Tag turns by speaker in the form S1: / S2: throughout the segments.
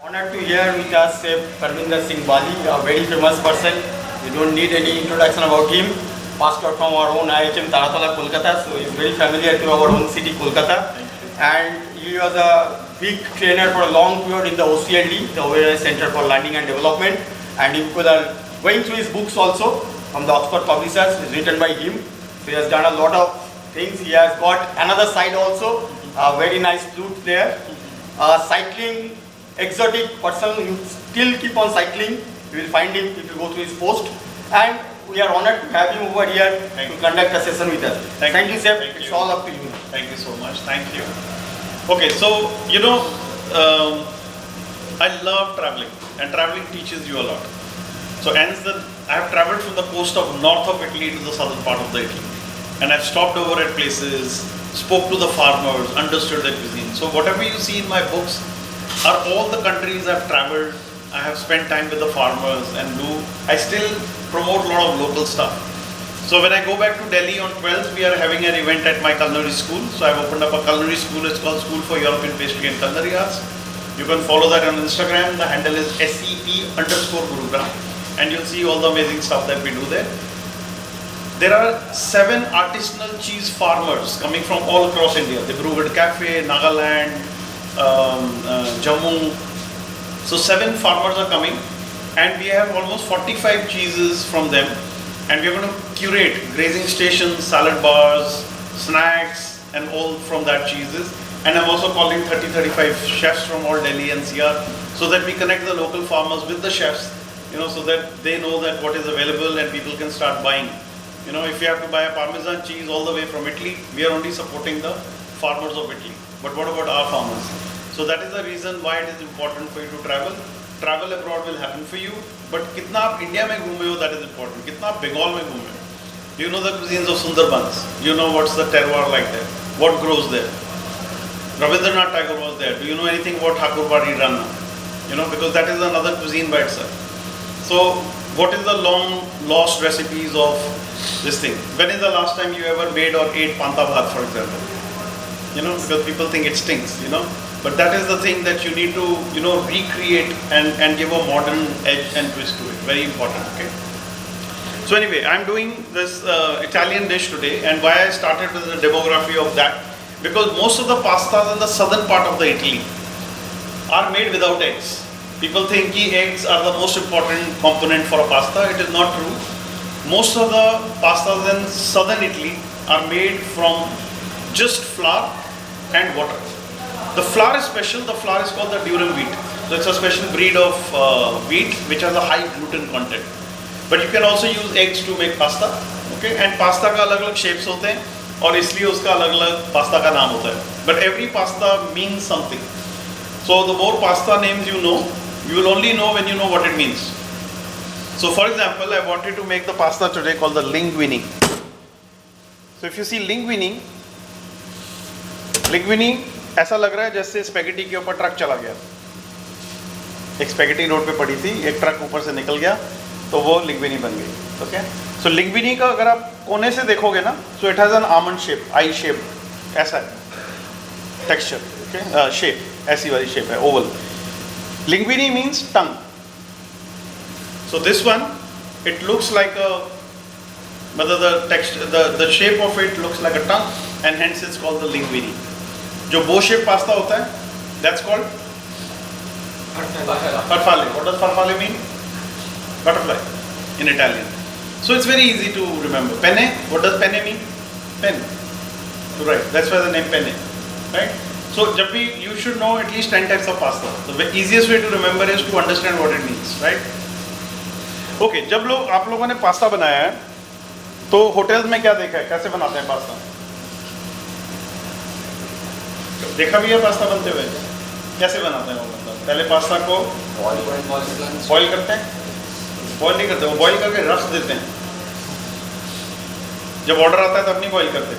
S1: Honored to hear with us Parvinder Singh Bali, a very famous person. We don't need any introduction about him. Passed out from our own IHM Taratala, Kolkata, so he's very familiar to our own city, Kolkata. And he was a big trainer for a long period in the OCLD, the Awareness Center for Learning and Development. And if you are going through his books also from the Oxford Publishers, it's written by him. So he has done a lot of things. He has got another side also, a very nice flute player. Cycling exotic person, you still keep on cycling. You will find him if you go through his post. And we are honored to have him over here to conduct a session with us. Thank you, sir. It's all up to you.
S2: Thank you so much. Thank you. Okay, so I love traveling, and traveling teaches you a lot. So hence, I have traveled from the coast of north of Italy to the southern part of the Italy, and I've stopped over at places, spoke to the farmers, understood their cuisine. So whatever you see in my books are all the countries I've traveled. I have spent time with the farmers and I still promote a lot of local stuff. So when I go back to Delhi on 12th, we are having an event at my culinary school. So I've opened up a culinary school. It's called School for European Pastry and Culinary Arts. You can follow that on Instagram. The handle is SEP_Gurugram. And you'll see all the amazing stuff that we do there. There are 7 artisanal cheese farmers coming from all across India. The Brewwood Cafe, Nagaland, Jammu. So 7 farmers are coming, and we have almost 45 cheeses from them, and we are going to curate grazing stations, salad bars, snacks, and all from that cheeses. And I'm also calling 30-35 chefs from all Delhi NCR, so that we connect the local farmers with the chefs, so that they know that what is available and people can start buying. If you have to buy a Parmesan cheese all the way from Italy, we are only supporting the farmers of Italy. But what about our farmers? So that is the reason why it is important for you to travel. Travel abroad will happen for you, but kitna aap India mein ghume ho, that is important. Kitna aap Bengal mein ghume ho. Do you know the cuisines of Sundarbans? Do you know what's the terroir like there? What grows there? Rabindranath Tagore was there. Do you know anything about Thakurbari Ranna? Because that is another cuisine by itself. So what is the long lost recipes of this thing? When is the last time you ever made or ate panta bhat, for example? Because people think it stinks, But that is the thing that you need to, recreate and give a modern edge and twist to it. Very important, okay? So anyway, I'm doing this Italian dish today, and why I started with the demography of that, because most of the pastas in the southern part of the Italy are made without eggs. People think eggs are the most important component for a pasta. It is not true. Most of the pastas in southern Italy are made from just flour and water. The flour is special. The flour is called the durum wheat. So it's a special breed of wheat which has a high gluten content. But you can also use eggs to make pasta. Okay, and pasta का अलग-अलग shapes होते हैं और इसलिए उसका अलग-अलग pasta का नाम होता है. But every pasta means something. So the more pasta names you know, you will only know when you know what it means. So for example, I wanted to make the pasta today called the linguine. So if you see linguine ऐसा लग रहा है जैसे spaghetti के ऊपर truck चला गया. एक स्पैगेटी रोड पे पड़ी थी, एक ट्रक ऊपर से निकल गया, तो वो लिंग्विनी बन गई. ओके, सो लिंग्विनी का अगर आप कोने से देखोगे ना, so it has an almond shape, eye shape, ऐसा है टेक्सचर. ओके, शेप ऐसी वाली शेप है, oval. Linguine means tongue. So this one it looks like a मतलब the shape of it looks like a tongue, and hence it's called the linguine. जो bow shape pasta होता है, that's called farfalle. What does farfalle mean? Butterfly in Italian. So it's very easy to remember. Penne, what does penne mean? Pen, to write. That's why the name penne, right? So you should know at least 10 types of pasta. The easiest way to remember is to understand what it means, right? Okay, जब आप लोगों ने pasta बनाया है, तो hotels में क्या देखा है, कैसे बनाते हैं पास्ता? देखा भी है पास्ता बनते हुए? कैसे बनाते हैं वो? मतलब पहले पास्ता को बॉईल करते हैं. बॉईल नहीं करते, वो बॉईल करके रख देते हैं. जब ऑर्डर आता है तब नहीं बॉईल करते.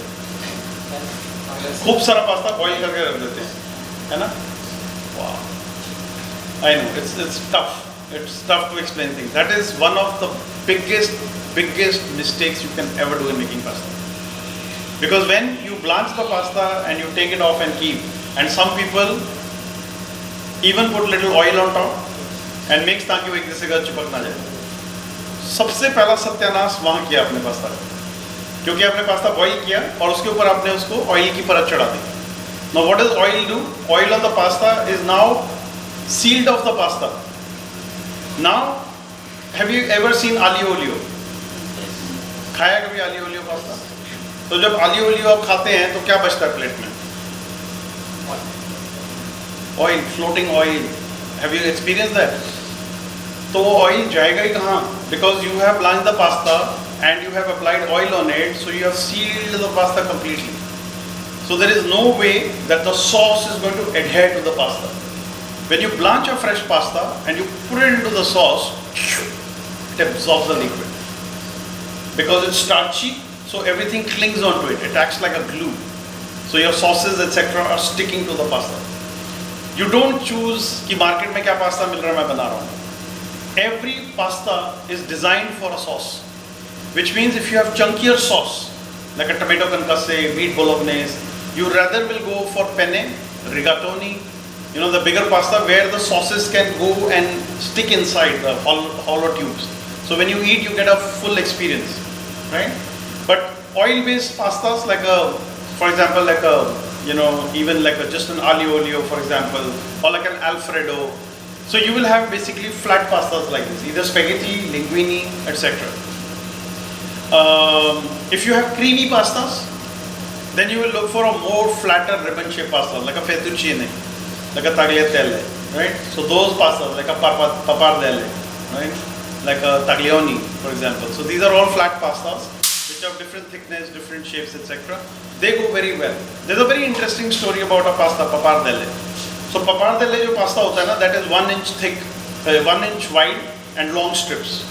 S2: खूब सारा पास्ता बॉईल करके रख देते हैं, है ना? वाह, I know it's tough. It's tough to explain things. That is one of the biggest mistakes you can ever do in making pasta. Because when you blanch the pasta and you take it off and keep, and some people Even put little oil on top and mix ताकि वो एक दूसरे का चिपक ना जाए. सबसे पहला सत्यानाश वहाँ किया आपने पास्ता का, क्योंकि आपने पास्ता बॉईल किया और उसके ऊपर आपने उसको ऑयल की परत चढ़ा दी. Now what does oil do? Oil on the pasta is now sealed off the pasta. Now have you ever seen aglio olio? खाया कभी aglio olio पास्ता? तो जब aglio olio आप खाते हैं तो क्या बचता है प्लेट में? Oil, floating oil. Have you experienced that? तो वो ऑयल जाएगा ही कहाँ? Because you have blanched the pasta and you have applied oil on it, so you have sealed the pasta completely. So there is no way that the sauce is going to adhere to the pasta. When you blanch a fresh pasta and you put it into the sauce, it absorbs the liquid. Because it's starchy, so everything clings onto it. It acts like a glue. So your sauces, etc. are sticking to the pasta. You don't choose कि market में क्या pasta मिल रहा है मैं बना रहा हूँ. Every pasta is designed for a sauce, which means if you have chunkier sauce, like a tomato concasse, meat bolognese, you rather will go for penne, rigatoni, you know, the bigger pasta where the sauces can go and stick inside the hollow tubes. So when you eat, you get a full experience, right? But oil-based pastas, like a, for example, like a, you know, even like a, just an aglio olio, for example, or like an Alfredo. So you will have basically flat pastas like this, either spaghetti, linguine, etc. If you have creamy pastas, then you will look for a more flatter ribbon-shaped pasta, like a fettuccine, like a tagliatelle, right? So those pastas, like a pappardelle, right? Like a taglioni, for example. So these are all flat pastas, which have different thickness, different shapes, etc. They go very well. There's a very interesting story about a pasta, pappardelle. So pappardelle जो pasta होता है ना, that is 1 inch thick, 1 inch wide and long strips.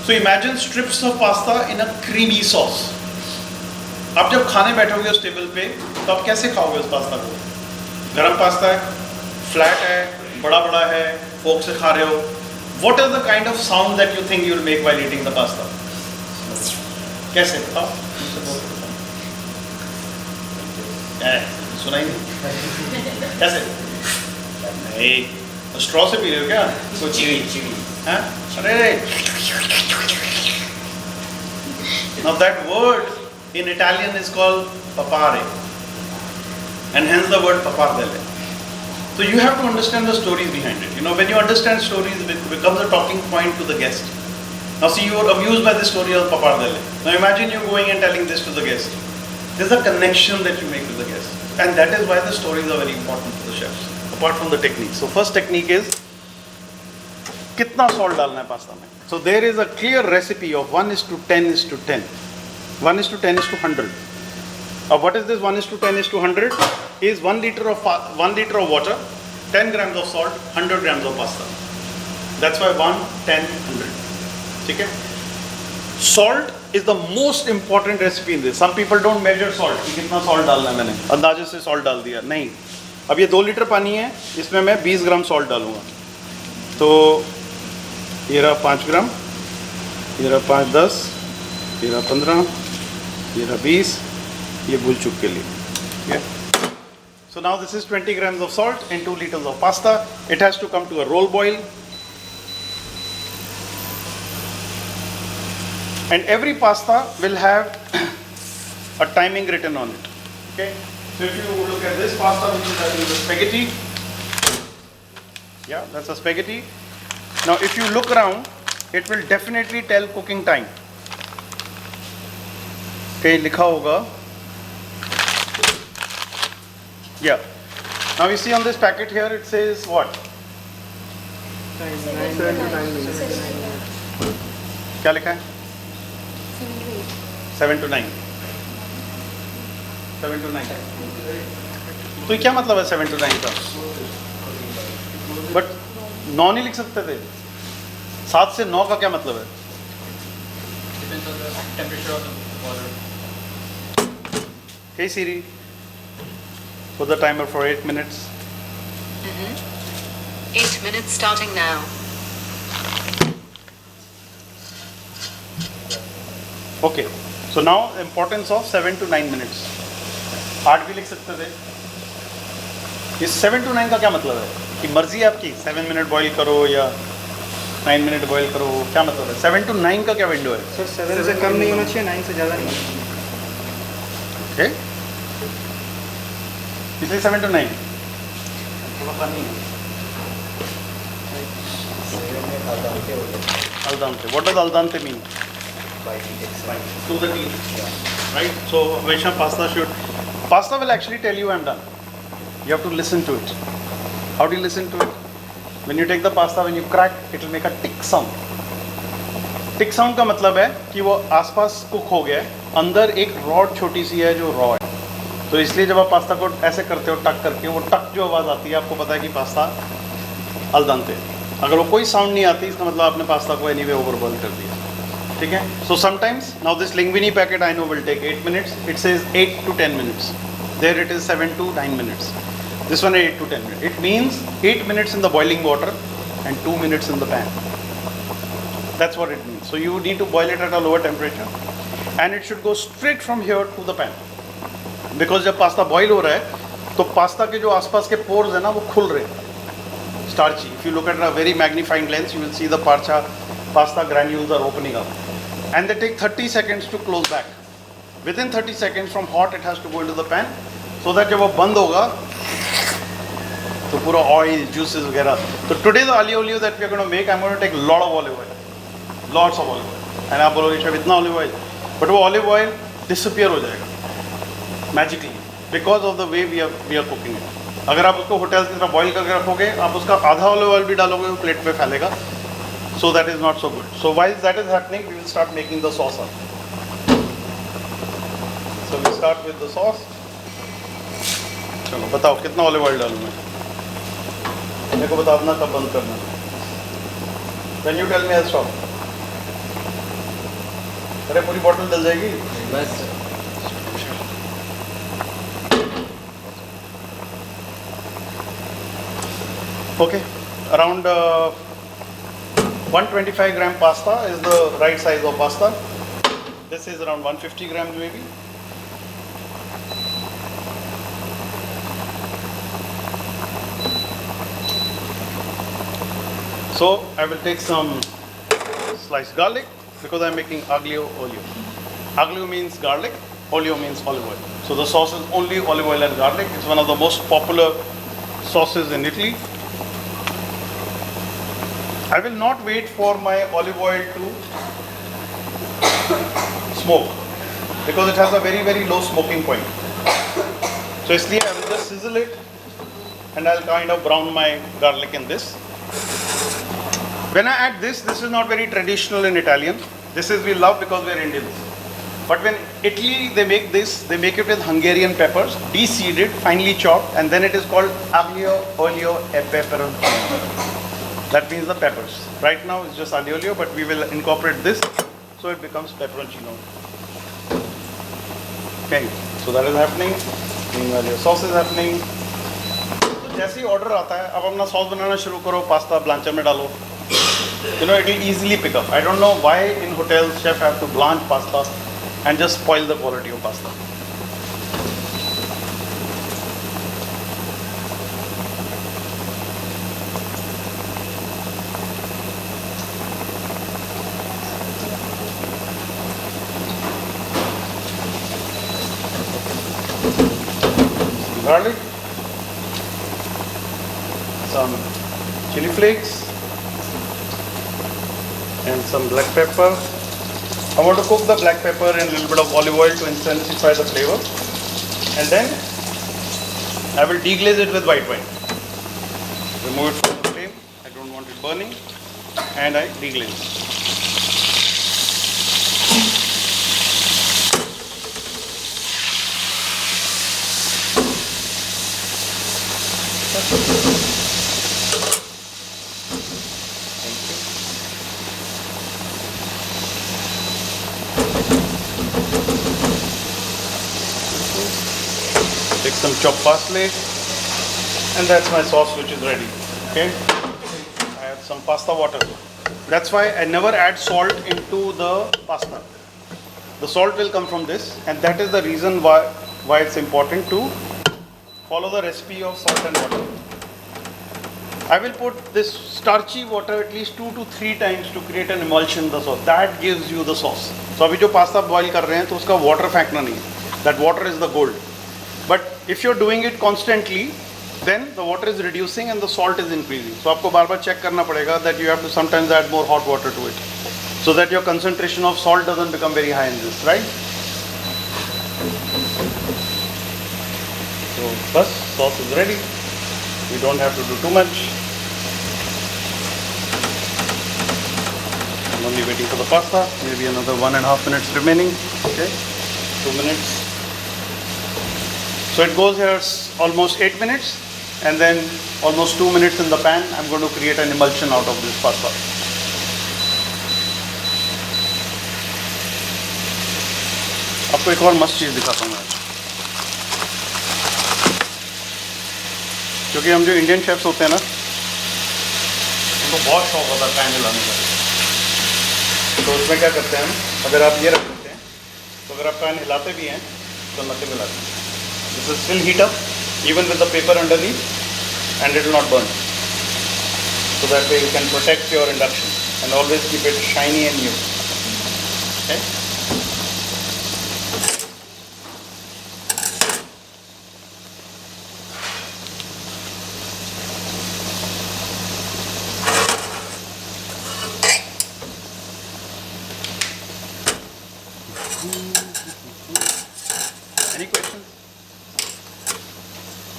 S2: So imagine strips of pasta in a creamy sauce. आप जब खाने बैठोगे उस table पे, तो आप कैसे खाओगे उस पास्ता को? गरम पास्ता है, फ्लैट है, बड़ा बड़ा है, फोक से खा रहे हो. What is the kind of sound that you think you will make while eating the pasta? कैसे बताओ? सुनाई नहीं? कैसे? नहीं, स्ट्रॉ से पी रहे हो क्या? चीवी, हाँ? अरे now that word in Italian is called papare, and hence the word pappardelle. So you have to understand the stories behind it. You know, when you understand stories, it becomes a talking point to the guest. Now see, you are amused by the story of pappardelle. Now imagine you going and telling this to the guest. There's a connection that you make with the guest, and that is why the stories are very important to the chefs, apart from the technique. So first technique is कितना salt डालना है pasta में. So there is a clear recipe of 1:10:10. 1:10:100. What is this 1:10:100? Is 1 liter of water, 10 grams of salt, 100 grams of pasta. That's why 1:10:100. Okay? Salt is the most important recipe in this. Some people don't measure salt. कि कितना salt डालना है मैंने, अंदाजे से salt डाल दिया. नहीं. अब ये 2 लीटर पानी है, इसमें मैं 20 ग्राम salt डालूंगा. तो ये रहा 5 ग्राम, ये रहा 5, 10, ये रहा 15, ये रहा 20, ये भूल चुक के लिए. Yeah. So now this is 20 grams of salt and 2 liters of pasta. It has to come to a roll boil. And every pasta will have a timing written on it. Okay. So if you look at this pasta, which is I think the spaghetti. Yeah, that's a spaghetti. Now if you look around, it will definitely tell cooking time. Okay, लिखा होगा. Yeah. Now you see on this packet here, it says what?
S3: 7 to 9 minutes.
S2: क्या लिखा है? 7 to 9. 7 to 9. तो ये क्या मतलब है 7 to 9 का? बट 9 नहीं लिख सकते थे. 7 से 9 का क्या मतलब है?
S1: Depends on the temperature of the water.
S2: Hey Siri, put the timer for 8 minutes.
S4: 8 minutes starting now.
S2: Okay, so now importance of 7 to 9 minutes. 8 भी लिख सकते थे. इस 7 to 9 का क्या मतलब है? कि मर्जी है आपकी 7 मिनट बॉईल करो या 9 मिनट बॉईल करो, क्या मतलब है? 7 to 9 का क्या विंडो है?
S3: सर 7 से कम नहीं होना चाहिए, 9 से ज़्यादा नहीं।
S2: ओके, इसलिए 7 to 9
S3: थोड़ा पानी है।
S2: al dente. What does al dente mean? To the teeth. Right? So Vaishnav pasta will actually tell you I'm done. You have to listen to it. How do you listen to it? When you take the pasta, when you crack, it will make a tick sound. Tick sound का मतलब है कि वो आसपास cook हो गया है, अंदर एक रॉड छोटी सी है जो रॉ है, तो इसलिए जब आप पास्ता को ऐसे करते हो टक करके, वो टक जो आवाज़ आती है आपको पता है कि पास्ता al dente है। अगर वो कोई साउंड नहीं आती इसका मतलब आपने पास्ता को एनीवे ओवर बॉईल कर दिया, ठीक है। So sometimes now this linguine packet I know will take 8 minutes, it says 8 to 10 minutes, there it is 7 to 9 minutes, this one 8 to 10 minutes, it means 8 minutes in the boiling water and 2 minutes in the pan, that's what it means. So you need to boil it at a lower temperature and it should go straight from here to the pan, because जब pasta boil हो रहा है तो pasta के जो आसपास के pores है ना वो खुल रहे हैं, starchy. If you look at a very magnifying lens, you will see the pasta granules are opening up. And they take 30 seconds to close back. Within 30 seconds from hot, it has to go into the pan, so that जब वो बंद होगा तो पूरा oil, juices वगैरह. So today the aglio olio that we are going to make, I'm going to take a lot of olive oil. Lots of olive oil. And आप बोलोगे शायद इतना olive oil. But वो olive oil disappear हो जाएगा. Magically. Because of the way we are cooking it. अगर आप उसको होटल की तरह बॉईल करके रखोगे, आप उसका आधा ऑलिव ऑयल भी डालोगे वो प्लेट पे फैलेगा, so that is not so good. So while that is happening we will start making the sauce up. So we start with the sauce. चलो बताओ कितना ऑलिव ऑयल डालूं मैं, मेरे को बताना कब बंद करना है। When you tell me I stop. अरे पूरी बॉटल डल जाएगी बस। Okay, around 125 gram pasta is the right size of pasta. This is around 150 grams maybe. So I will take some sliced garlic because I am making aglio olio. Aglio means garlic, olio means olive oil. So the sauce is only olive oil and garlic. It's one of the most popular sauces in Italy. I will not wait for my olive oil to smoke because it has a very very low smoking point. So इसलिए I will just sizzle it and I'll kind of brown my garlic in this. When I add this is not very traditional in Italian. This is we love because we are Indians. But when Italy they make this, they make it with Hungarian peppers, de-seeded, finely chopped, and then it is called aglio olio e peperoncino. That means the peppers. Right now it's just aglio olio, but we will incorporate this so it becomes pepperoncino. Okay, so that is happening. Meanwhile your sauce is happening. तो जैसे ही order आता है, अब अपना sauce बनाना शुरू करो, pasta ब्लांचर में डालो. You know it will easily pick up. I don't know why in hotels chef have to blanch pasta and just spoil the quality of pasta. Garlic, some chili flakes and some black pepper. I want to cook the black pepper in a little bit of olive oil to intensify the flavor, and then I will deglaze it with white wine. Remove it from the flame, I don't want it burning, and I deglaze. Take some chopped parsley, and that's my sauce which is ready. Okay, I have some pasta water. That's why I never add salt into the pasta. The salt will come from this, and that is the reason why it's important to follow the recipe of salt and water. I will put this starchy water at least 2 to 3 times to create an emulsion in the sauce. That gives you the sauce. So अभी जो pasta boil कर रहे हैं तो उसका water फेंकना नहीं है. That water is the gold. But if you're doing it constantly, then the water is reducing and the salt is increasing. So आपको बार बार check करना पड़ेगा that you have to sometimes add more hot water to it, so that your concentration of salt doesn't become very high in this, right? So bus sauce is ready. We don't have to do too much. I'm only waiting for the pasta. Maybe another 1.5 minutes remaining. Okay, 2 minutes. So it goes here almost 8 minutes, and then almost 2 minutes in the pan. I'm going to create an emulsion out of this pasta. आपको एक और मस्त चीज़ दिखाता हूँ मैं, क्योंकि हम जो इंडियन शेफ्स होते हैं ना, उनको बहुत शौक होता है पैन हिलाने का. तो उसमें क्या करते हैं हम, अगर आप ये रख देते हैं तो अगर आप पैन हिलाते भी हैं तो nothing will happen. This will still heat up even with the paper underneath, and it will not burn. So that way you can protect your induction and always keep it shiny and new. Okay? Any questions?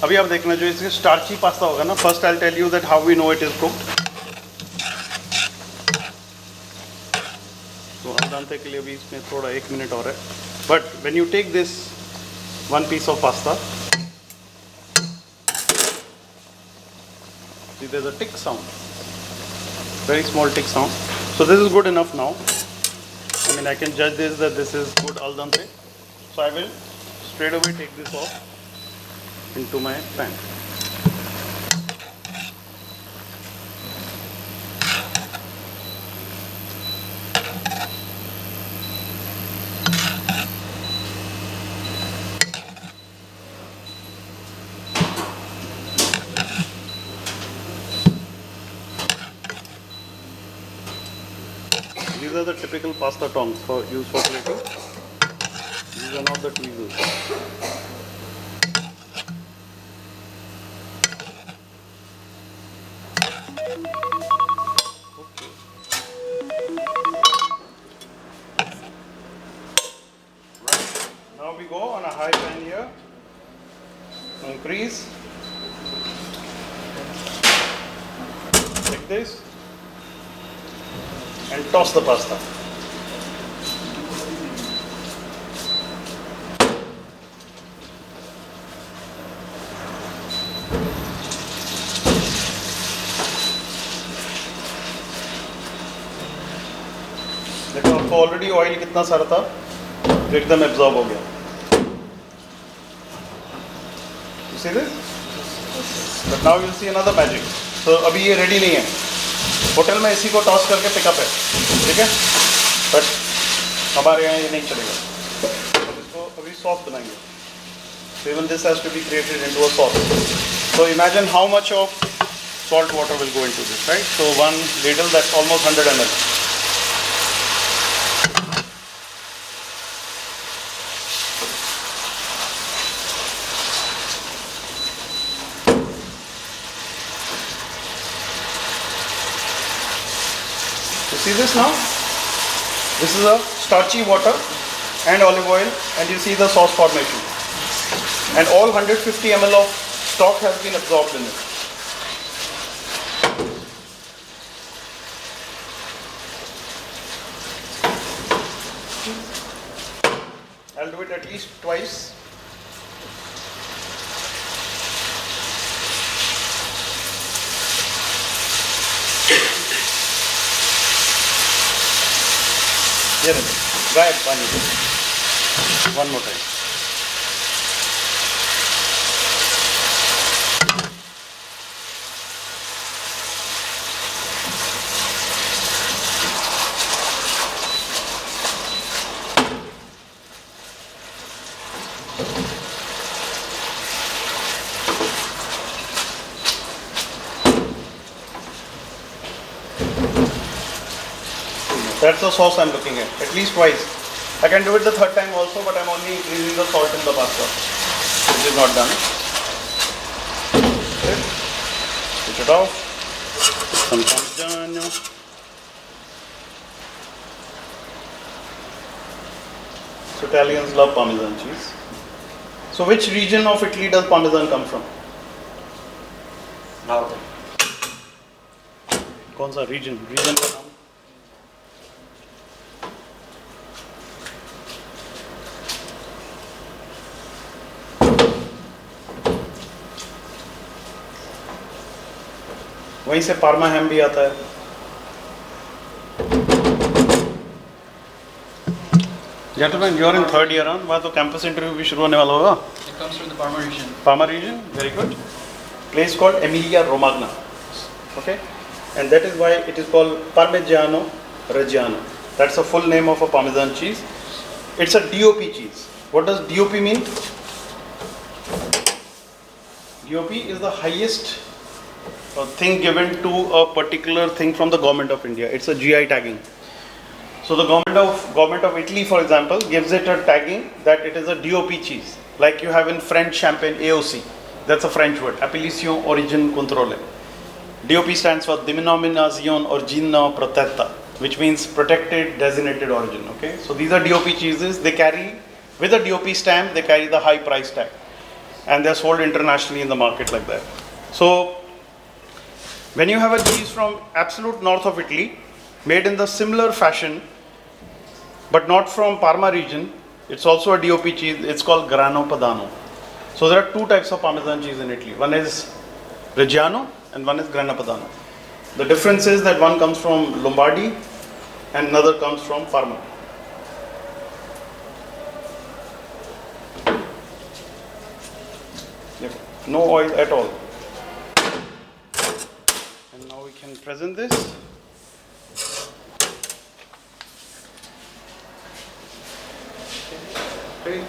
S2: अभी आप देखना जो इसके starchy pasta होगा ना, first I will tell you that how we know it is cooked. तो हम जानते के लिए भी इसमें थोड़ा 1 मिनट और है. But when you take this one piece of pasta, see there's a tick sound, very small tick sound. So this is good enough now. I mean, I can judge this that this is good al dente. So I will straight away take this off into my pan. These are the typical pasta tongs for used for plating. These are not the tweezers. Okay. Right. Now we go on a high pan here. Increase. Like this. And toss the pasta. देखो आपको already oil कितना सारा था, एकदम absorb हो गया. You see this? But now you'll see another magic. So अभी ये रेडी नहीं है. होटल में इसी को टॉस करके पिकअप है, ठीक है, बट हमारे यहाँ ये नहीं चलेगा. तो इसको अभी सॉस बनाएंगे. So even this has to be created into a sauce. So imagine how much of salt water will go into this, right? So 1 ladle, that's almost 100 ml. See this now? This is a starchy water and olive oil, and you see the sauce formation. And all 150 ml of stock has been absorbed in it. I'll do it at least twice. Try it, one more time. That's the sauce I'm looking at least twice. I can do it the third time also, but I'm only increasing the salt in the pasta, which is not done. Okay. Switch it off. Some parmigiano. So Italians love Parmesan cheese. So which region of Italy does Parmesan come from?
S1: Now,
S2: कौन सा region का नाम? वहीं से pharma हैम भी आता है. Gentlemen, you are in third year on. वहाँ तो campus interview भी शुरू होने वाला होगा.
S3: It comes from the Parma region.
S2: Parma region, very good. Place called Emilia Romagna. Okay, and that is why it is called Parmigiano Reggiano. That's the full name of a Parmesan cheese. It's a DOP cheese. What does DOP mean? DOP is the highest thing given to a particular thing from the government of India. It's a GI tagging. So the government of Italy, for example, gives it a tagging that it is a DOP cheese, like you have in French champagne AOC. That's a French word, Appellation Origine Contrôlée. DOP stands for Denominazione Origine Protetta, which means protected designated origin. Okay, so these are DOP cheeses. They carry, with a DOP stamp, they carry the high price tag, and they're sold internationally in the market like that. So when you have a cheese from absolute north of Italy, made in the similar fashion, but not from Parma region, it's also a DOP cheese. It's called Grano Padano. So there are two types of Parmesan cheese in Italy. One is Reggiano and one is Grana Padano. The difference is that one comes from Lombardy and another comes from Parma. No oil at all. And now we can present this. Great.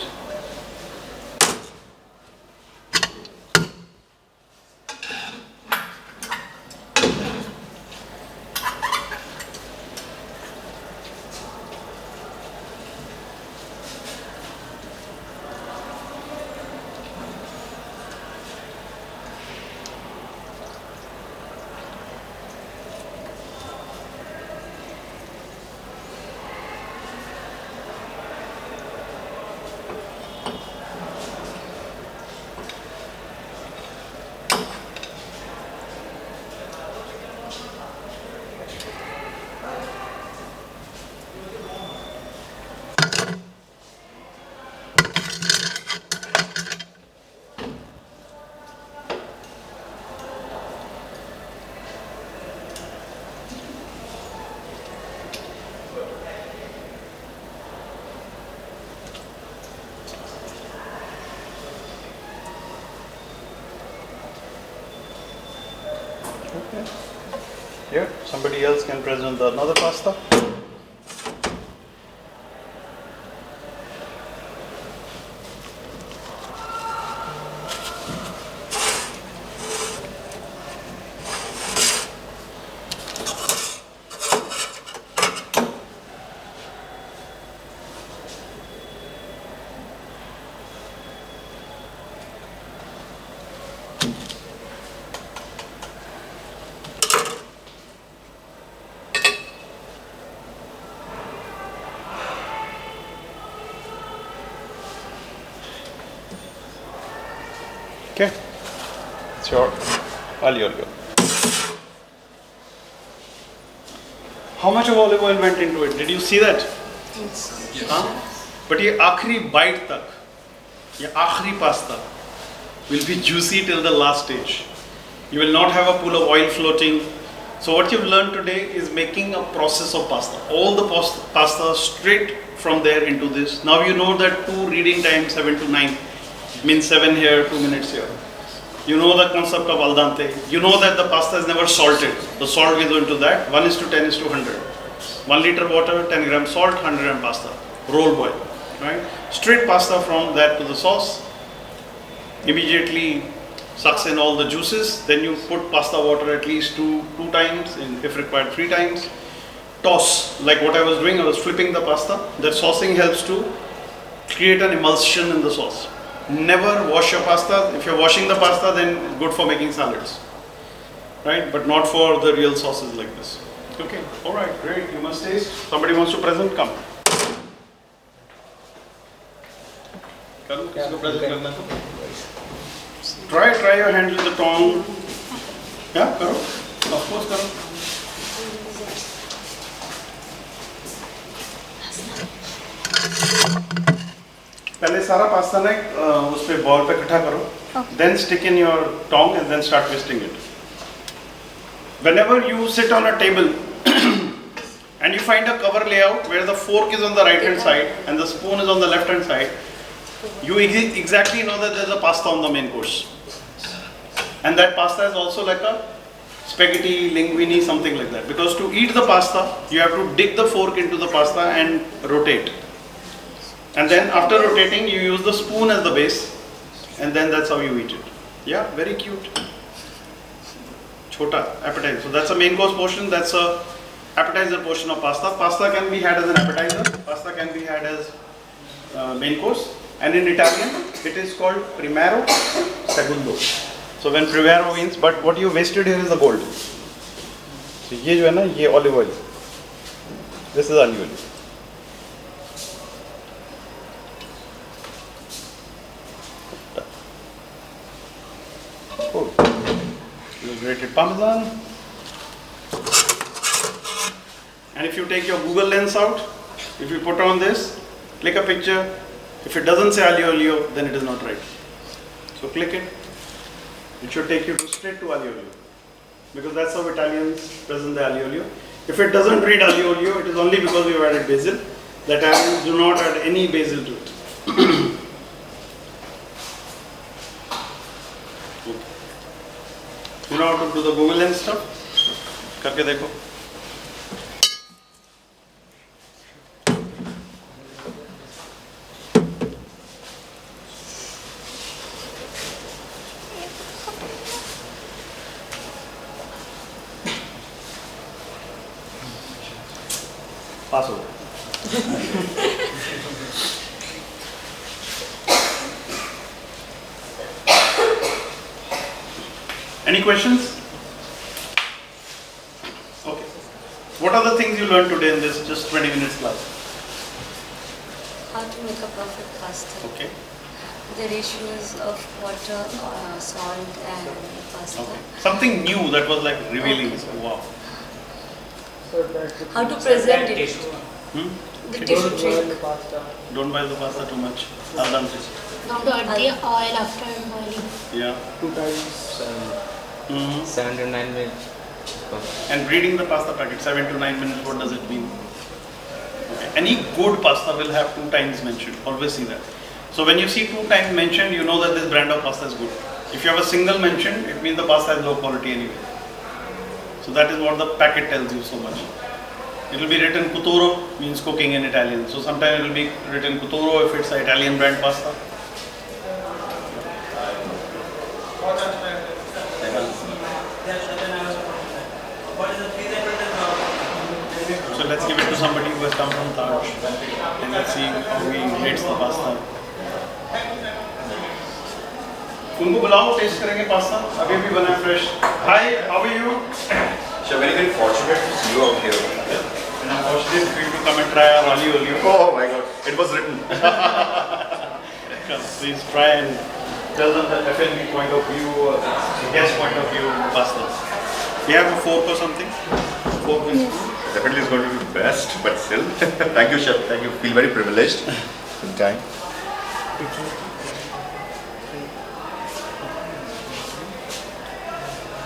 S2: Okay. Here, somebody else can present the another pasta. Okay, it's your all your go. How much of olive oil went into it? Did you see that?
S4: Yes.
S2: हाँ? But ये आखिरी bite तक, ये आखिरी pasta will be juicy till the last stage. You will not have a pool of oil floating. So what you've learned today is making a process of pasta. All the pasta straight from there into this. Now you know that 2 reading time 7 to 9 means 7 here, 2 minutes here. You know the concept of al dente. You know that the pasta is never salted. The salt will go into that. 1:10:100. 1 liter water, 10 grams salt, 100 gram pasta. Roll boil. Right? Straight pasta from that to the sauce. Immediately sucks in all the juices. Then you put pasta water at least two times, and if required 3 times. toss, like what I was doing, I was flipping the pasta. That saucing helps to create an emulsion in the sauce. Never wash your pasta. If you're washing the pasta, then it's good for making salads, right? But not for the real sauces like this. Okay, all right, great. You must taste. Somebody wants to present? Come. Try your hand with the tongue. Yeah, karo. Of course, karo. पहले सारा pasta ना उस पे ball पे इकट्ठा करो, then stick in your tongue and then start twisting it. Whenever you sit on a table and you find a cover layout where the fork is on the right hand side and the spoon is on the left hand side, you exactly know that there's a pasta on the main course. And that pasta is also like a spaghetti, linguine, something like that. Because to eat the pasta, you have to dig the fork into the pasta and rotate. And then after rotating, you use the spoon as the base, and then that's how you eat it. Yeah, very cute. Chota, appetizer. So that's a main course portion, that's a appetizer portion of pasta. Pasta can be had as an appetizer, pasta can be had as main course. And in Italian, it is called primero, segundo. So when primero means, but what you wasted here is the gold. So ये जो है ना, ये olive oil. This is olive oil. Oh, grated parmesan. And if you take your Google Lens out, if you put on this, click a picture. If it doesn't say aglio olio, then it is not right. So click it. It should take you straight to aglio olio, because that's how Italians present the aglio olio. If it doesn't read aglio olio, it is only because we have added basil. The Italians do not add any basil to it. You know how to do the Google Lens stuff? करके देखो. Pass over. Any questions? Okay. What are the things you learned today in this just 20 minutes class?
S5: How to make a perfect pasta.
S2: Okay.
S5: The ratios of water, salt and pasta.
S2: Okay. Something new that was like revealing. So, wow.
S5: How to present it. The tissue trick.
S2: Don't boil the pasta too much. I've done this.
S6: Now to add the oil after boiling.
S2: Yeah.
S3: 2 times
S7: 7 to 9 minutes.
S2: And reading the pasta packet, 7 to 9 minutes, what does it mean? Okay. Any good pasta will have 2 times mentioned. Always see that. So when you see 2 times mentioned, you know that this brand of pasta is good. If you have a single mention, it means the pasta is low quality anyway. So that is what the packet tells you so much. It will be written Cuturo, means cooking in Italian. So sometimes it will be written Cuturo if it's an Italian brand pasta. So let's give it to somebody who has come from Taj, and let's see how he rates the pasta. उनको बुलाओ, test करेंगे pasta. अभी भी बना है fresh. Hi, how are you?
S8: So very, very fortunate to see you out here.
S2: And I'm fortunate for you to come and try our aglio olio.
S8: Oh my God, it was written.
S2: Come, please try and tell them the FNB point of view, the guest point of view pasta. You have a fork or something? Fork and spoon?
S8: Definitely is going to be best, but still, thank you, chef. Thank you. Feel very privileged in time.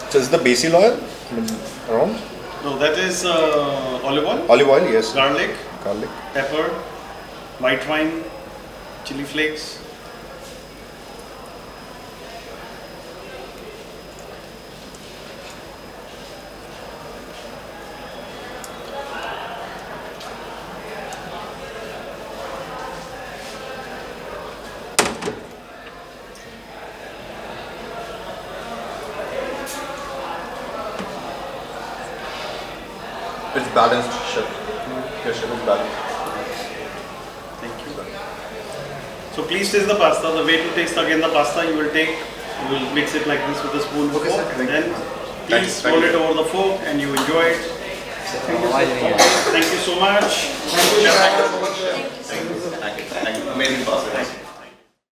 S8: So is the basil oil around?
S2: No, that is olive oil,
S8: Olive oil, yes.
S2: garlic,
S8: Garlic.
S2: pepper, white wine, chili flakes.
S8: It's balanced, chef. Your chef is balanced.
S2: Thank you. So please taste the pasta. The way to taste again the pasta, you will mix it like this with a spoon.
S8: Okay, sir. Thank you.
S2: Then please
S8: Thank
S2: roll
S8: you.
S2: it over the fork and you enjoy it. Thank you so much.
S8: Thank you. Amazing pasta.